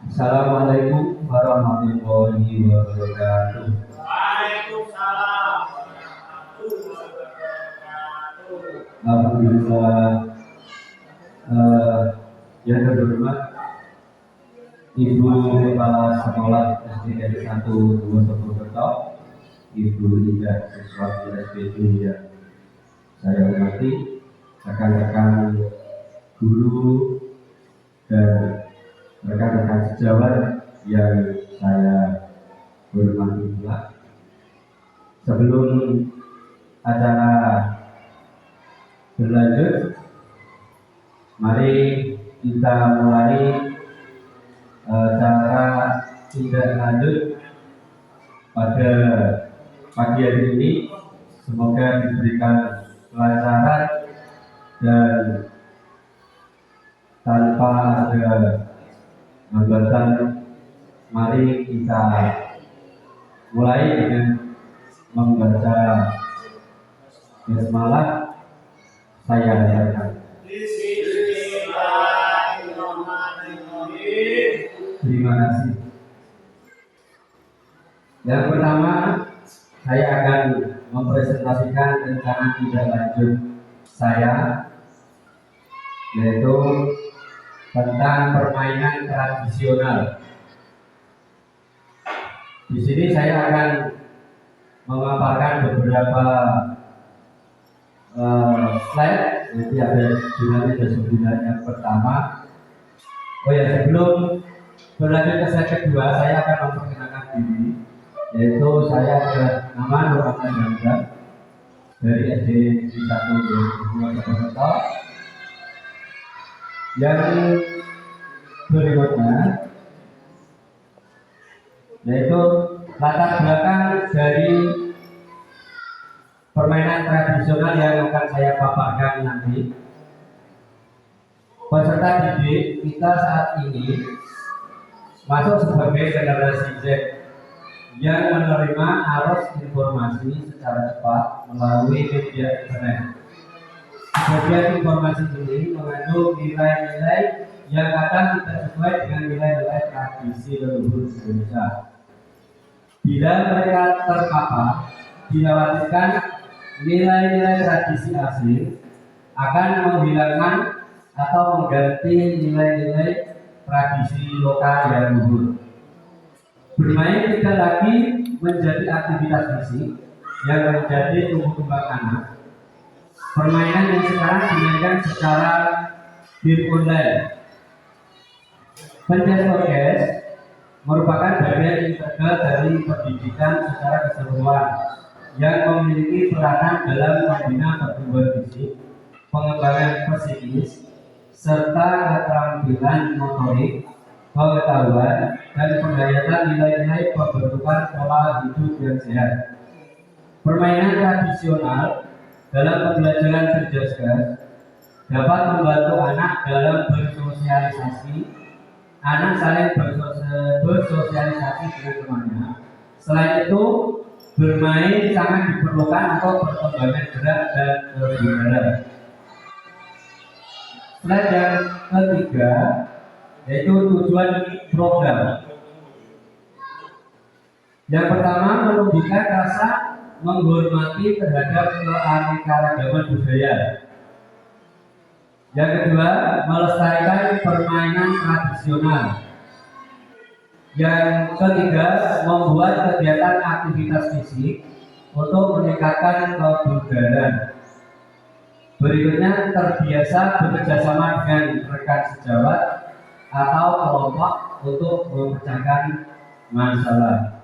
Assalamualaikum warahmatullahi wabarakatuh. Waalaikumsalam warahmatullahi wabarakatuh. Alhamdulillah, eh, yang terhormat Ibu Kepala Sekolah SDN 1 Wonosobo, Ibu Indah Siswati SPD yang saya hormati, rekan-rekan guru dan rekan-rekan sejawat yang saya hormati pula. Sebelum acara berlanjut, mari kita mulai cara tindak lanjut pada pagi hari ini. Semoga diberikan kelancaran dan tanpa ada hambatan. Mari kita mulai dengan membaca basmalah. Saya bacakan. Bismillahirrahmanirrahim. Terima kasih. Yang pertama, saya akan mempresentasikan rencana tindak lanjut saya, yaitu tentang permainan tradisional. Di sini saya akan memaparkan beberapa slide. Nanti ada jurnal yang pertama. Sebelum berlanjut ke slide kedua, saya akan memperkenalkan diri, yaitu saya adalah nama Nur Ahmad Hamza dari SD 1 Wonosobo. Yang berikutnya yaitu latar belakang dari permainan tradisional yang akan saya paparkan nanti. Peserta didik kita saat ini masuk sebagai generasi Z yang menerima arus informasi secara cepat melalui media internet. Sebagian informasi ini mengandung nilai-nilai yang kadang tidak sesuai dengan nilai-nilai tradisi leluhur Indonesia. Bila mereka terpapar, dikhawatirkan nilai-nilai tradisi asing akan menghilangkan atau mengganti nilai-nilai tradisi lokal yang luhur. Bermain tidak lagi menjadi aktivitas fisik yang menjadi tumbuh kembang anak. Permainan yang sekarang dimainkan secara game online. Penjas merupakan bagian integral dari pendidikan secara keseluruhan yang memiliki peranan dalam membina pertumbuhan fisik, pengembangan psikis, serta keterampilan motorik, pengetahuan, dan penghayatan nilai-nilai pembentukan pola hidup yang sehat. Permainan tradisional dalam pembelajaran cerdas dapat membantu anak dalam bersosialisasi. Anak saling bersosialisasi dengan temannya. Selain itu, bermain sangat diperlukan untuk perkembangan gerak dan kebugaran. Slide yang ketiga yaitu tujuan program. Yang pertama, menumbuhkan rasa menghormati terhadap keanekaragaman budaya. Yang kedua, melestarikan permainan tradisional. Yang ketiga, membuat kegiatan aktivitas fisik untuk meningkatkan kebugaran. Berikutnya, terbiasa bekerjasama dengan rekan sejawat atau kelompok untuk memecahkan masalah.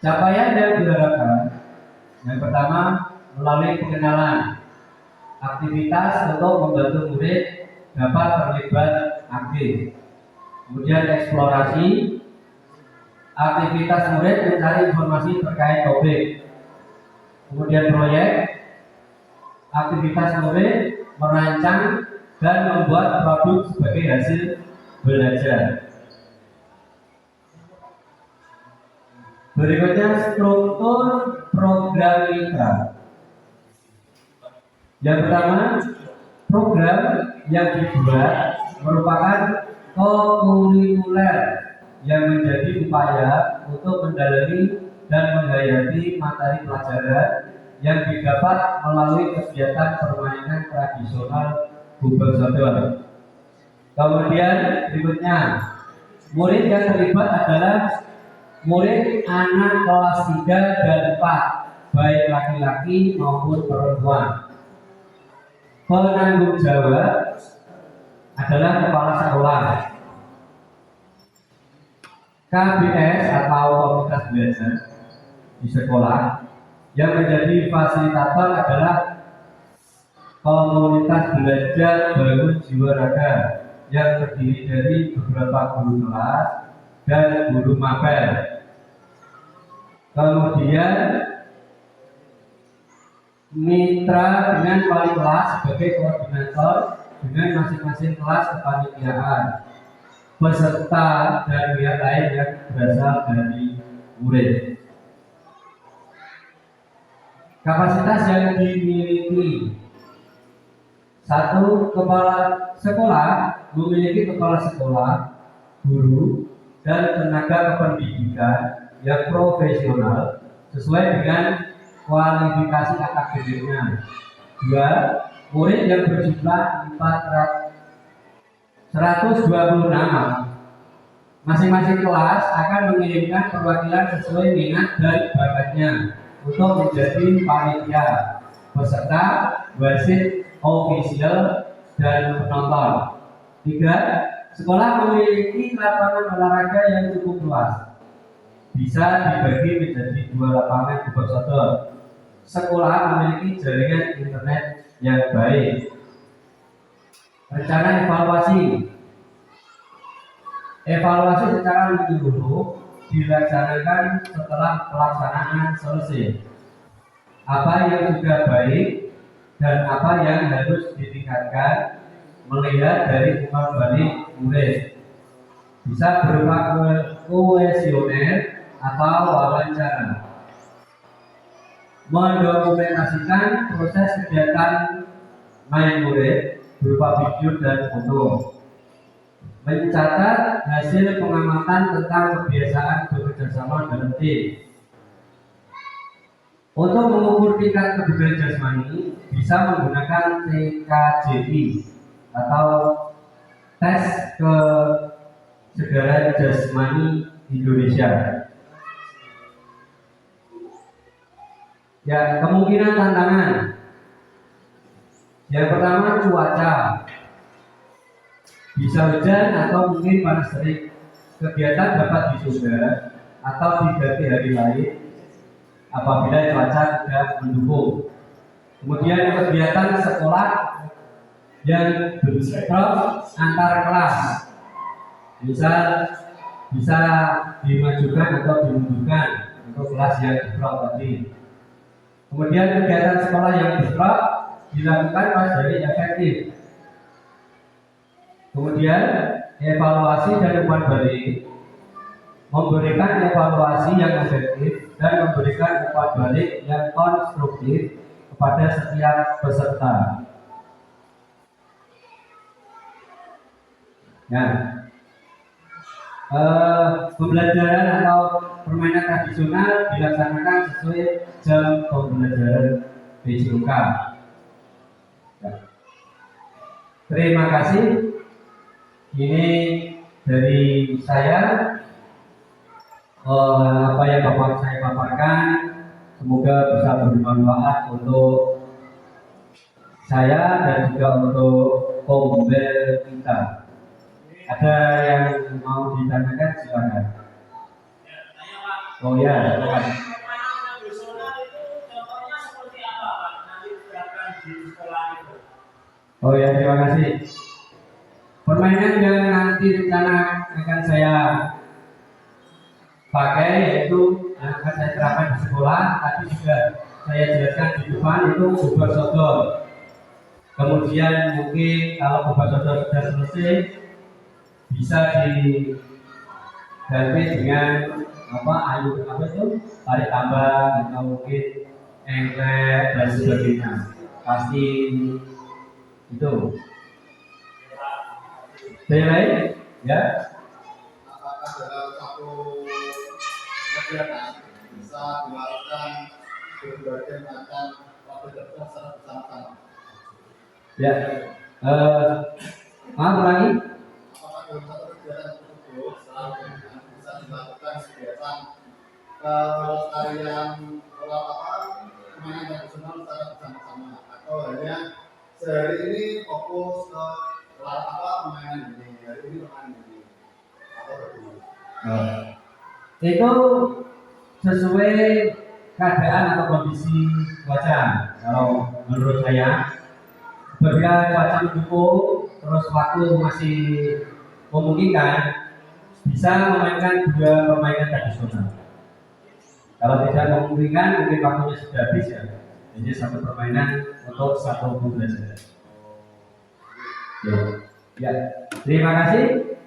Capaian yang diharapkan, yang pertama, melalui pengenalan aktivitas untuk membantu murid dapat terlibat aktif. Kemudian eksplorasi, aktivitas murid mencari informasi terkait topik. Kemudian proyek, aktivitas murid merancang dan membuat produk sebagai hasil belajar. Berikutnya struktur program mitra. Yang pertama, program yang dibuat merupakan kokurikuler yang menjadi upaya untuk mendalami dan menghayati materi pelajaran yang didapat melalui kegiatan permainan tradisional Bubeng Sodor. Kemudian berikutnya, murid yang terlibat adalah murid anak kelas 3 dan 4, baik laki-laki maupun perempuan. Penanggung jawab adalah kepala sekolah. KBS atau komunitas belajar di sekolah yang menjadi fasilitator adalah komunitas belajar bangun jiwa raga yang terdiri dari beberapa guru kelas dan guru mapel. Kemudian mitra dengan wali kelas sebagai koordinator dengan masing-masing kelas kepanitiaan, peserta dan pihak lain yang berasal dari murid. Kapasitas yang dimiliki: 1. Kepala sekolah memiliki kepala sekolah, guru, dan tenaga kependidikan yang profesional sesuai dengan kualifikasi akademiknya. 2. Murid yang berjumlah 126. Masing-masing kelas akan mengirimkan perwakilan sesuai minat dan bakatnya untuk menjadi panitia, peserta, wasit, ofisial, dan penonton. 3. Sekolah memiliki lapangan olahraga yang cukup luas. Bisa dibagi menjadi 2 lapangan Bubeng Sodor. Sekolah memiliki jaringan internet yang baik. Rencana evaluasi. Evaluasi secara menyeluruh dilaksanakan setelah pelaksanaan selesai. Apa yang sudah baik dan apa yang harus ditingkatkan melihat dari umpan balik murid. Bisa berupa kuesioner atau wawancara. Mendokumentasikan proses kegiatan main murid berupa video dan foto. Mencatat hasil pengamatan tentang kebiasaan bekerjasama dalam tim. Untuk mengukur tingkat kebugaran jasmani bisa menggunakan TKJI atau tes kesegaran jasmani Indonesia. Ya, kemungkinan tantangan. Yang pertama, cuaca. Bisa hujan atau mungkin panas terik. Kegiatan dapat ditunda atau diganti hari lain apabila cuaca tidak mendukung. Kemudian kegiatan sekolah yang bentrok antar kelas bisa dimajukan atau dimundurkan untuk kelas yang bentrok tadi. Kemudian kegiatan sekolah yang bentrok dilakukan pas dari efektif. Kemudian evaluasi dan umpan balik, memberikan evaluasi yang efektif dan memberikan umpan balik yang konstruktif kepada setiap peserta. Nah, pembelajaran atau permainan tradisional dilaksanakan sesuai jam pembelajaran BJUK. Terima kasih. Ini dari saya. Apa yang Bapak saya paparkan semoga bisa bermanfaat untuk saya dan juga untuk kombel kita. Ada yang mau ditanyakan silakan. Oh ya, silakan. Oh ya, terima kasih. Permainan yang nanti rencana akan saya pakai yaitu yang akan saya terapkan di sekolah. Tadi sudah saya jelaskan di depan, itu Bubeng Sodor. Kemudian mungkin kalau Bubeng Sodor sudah selesai bisa diganti dengan apa itu tarik tambang atau mungkin engklek dan sebagainya. Pasti itu. Yang lain? Ya, apakah dalam satu kegiatan bisa dilakukan berbagai macam aktivitas secara bersama-sama? ya. Maaf lagi. Apakah dalam satu kegiatan tersebut bisa dilakukan kegiatan tarian permainan tradisional secara bersama-sama atau hanya sehari ini fokus ke permainan ini, hari ini permainan ini atau bagaimana? Itu sesuai keadaan atau kondisi cuaca. Kalau menurut saya, apabila cuaca mendukung, terus waktu masih memungkinkan, bisa memainkan 2 permainan tradisional. Kalau tidak memungkinkan, mungkin waktunya sudah habis ya. Jadi 1 permainan untuk 1 pembelajaran. Ya, terima kasih.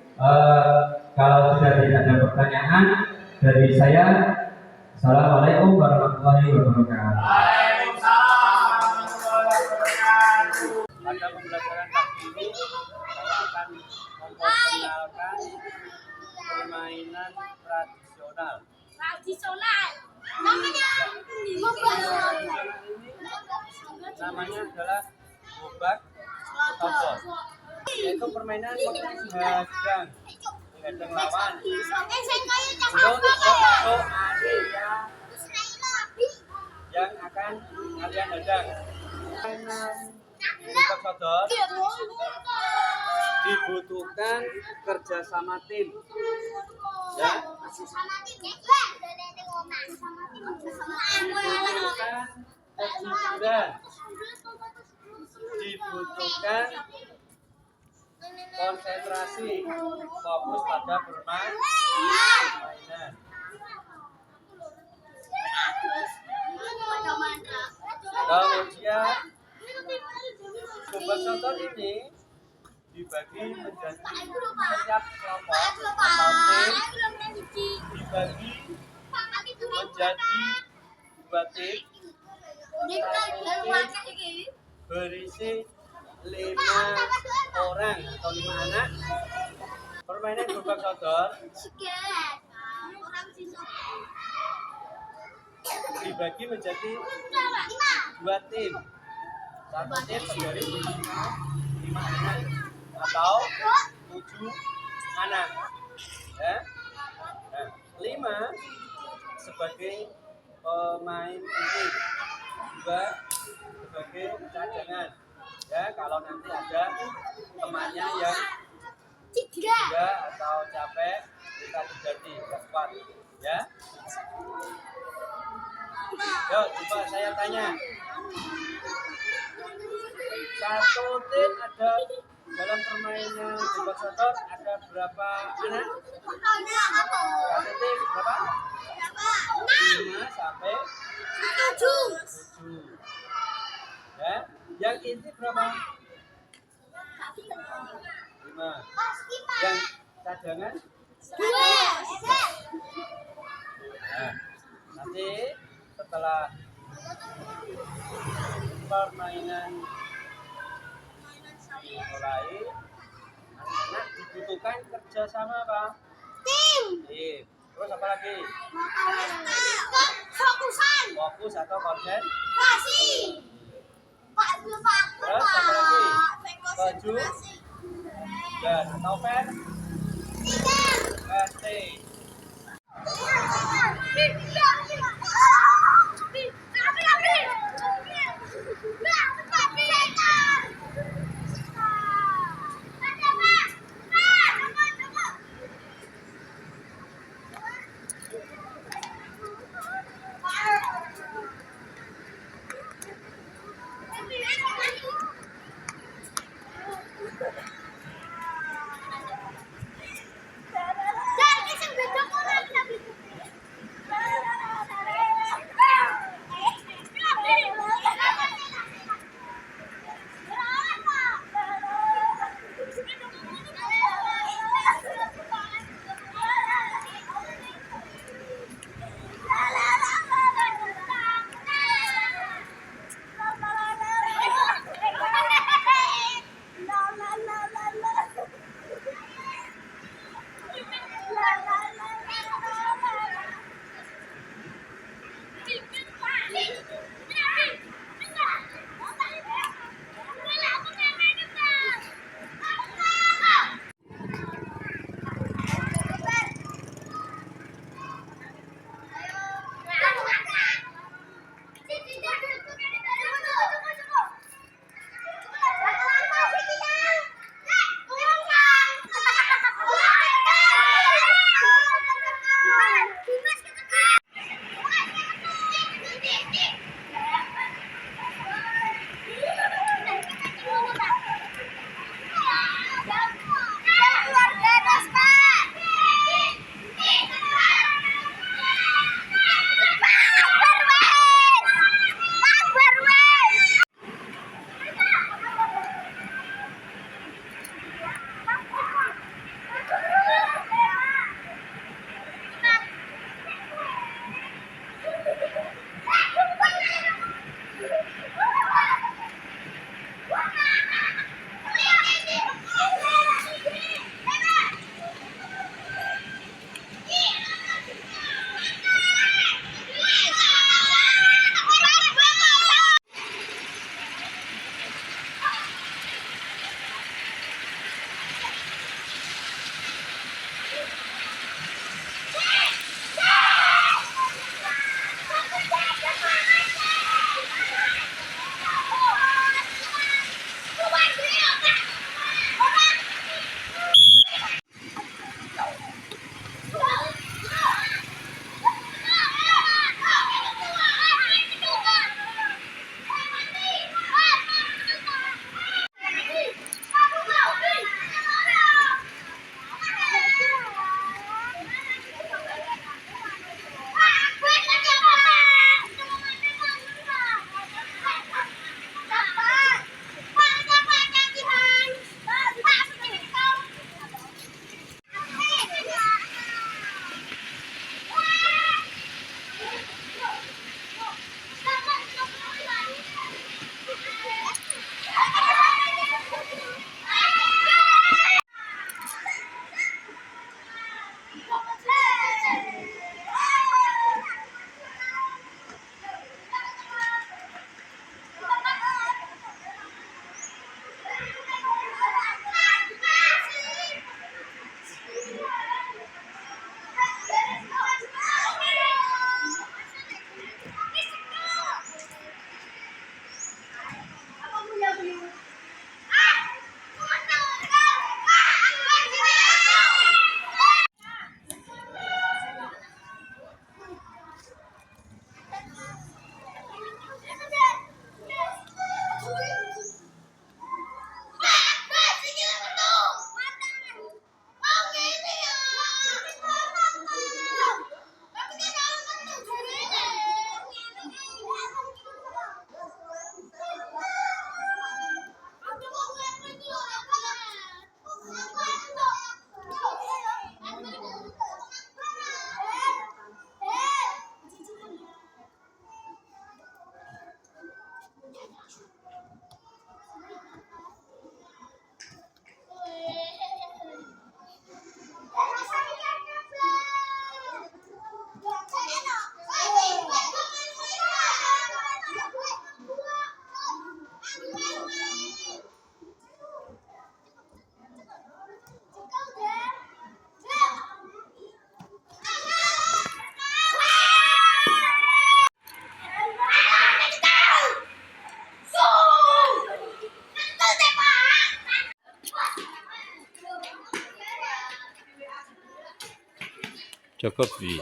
Kalau sudah tidak ada pertanyaan dari saya, assalamualaikum warahmatullahi wabarakatuh. Waalaikumsalam warahmatullahi wabarakatuh. Pada pembelajaran kali ini saya akan memperkenalkan permainan tradisional. Namanya adalah gobak sodor. Yaitu permainan menghadang lawan untuk satu area yang akan kalian hadang. Permainan gobak sodor dibutuhkan kerjasama tim. Ya, dibutuhkan kejujuran, dibutuhkan konsentrasi, fokus pada permainan. Kemudian gobak sodor ini dibagi menjadi setiap kelompok atau tim dibagi menjadi 2 tim. Satu tim berisi 5 orang atau 5 anak. Permainan gobak sodor dibagi menjadi 2 tim. Satu tim terdiri 5 anak atau 7 anak. Ya. Nah, 5 sebagai pemain inti, 2 sebagai cadangan. Ya, kalau nanti ada temannya yang cedera atau capek, kita diganti, nggak kuat. Ya. Yuk, coba saya tanya. Satu tim ada dalam permainan gobak sodor ada berapa anak? Satu tim berapa? 5 sampai 7. Ya, yang inti berapa? 5. Yang cadangan? 2. Nah, nanti setelah permainan dimulai, anak-anak dibutuhkan kerjasama apa? Tim. Terus apa lagi? Fokusan. Fokus atau konsen? Kasih. Terus apa lagi? Baju dan atau pen? Plastik. Cukup, Wi.